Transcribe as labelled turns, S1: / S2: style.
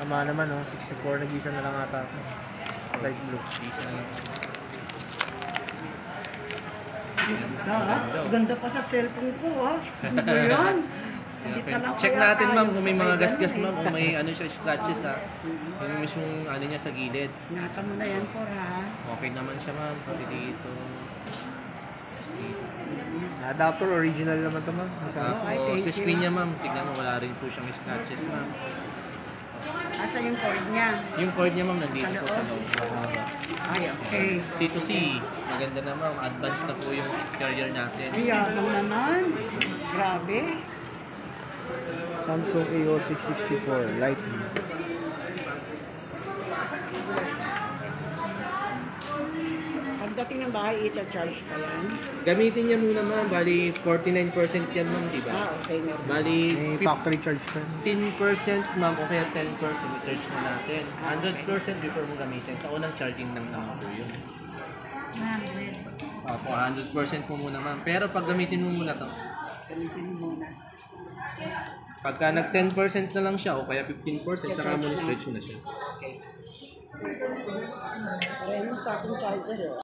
S1: Tama naman, oh. 64. Nag-isa na lang ata ito. Light blue.
S2: Isa na lang.
S3: Ganda pa sa cellphone ko, ha? Ano ba yan?
S2: Check natin ma'am kung may mga gasgas ma'am o may ano siya scratches ha. Yung mismong ano niya sa gilid.
S3: Nata mo na yan, por, ha?
S2: Okay naman siya ma'am. Pati dito. Dito.
S1: Adapter, original naman ito, ma'am.
S2: Tapos sa screen niya ma'am, tignan mo wala rin po siyang scratches ma'am.
S3: Asa yung cord niya?
S2: Yung cord niya ma'am nandito po sa loob.
S3: Ay, okay.
S2: C2C. Maganda na ma'am. Advanced na po yung carrier natin.
S3: Ay, yabang naman. Grabe.
S1: Samsung AO664 Light blue.
S3: Pagdating ng bahay, i-charge pa yan.
S2: Gamitin niya muna ma'am. Bali 49% yan ma'am, di ba?
S3: Okay, meron.
S2: Bali
S1: May factory charge pa.
S2: 15% ma'am o kaya 10% i-charge na natin. 100% before mo gamitin. Sa unang charging lang naman po yun.
S4: 100.
S2: Opo, 100% po muna ma'am. Pero pag gamitin mo muna to,
S3: Gamitin mo muna.
S2: pagka nag 10% na lang siya o kaya 15%, saka mo na-charge mo na siya.
S3: Okay. Pareho sa akin charger,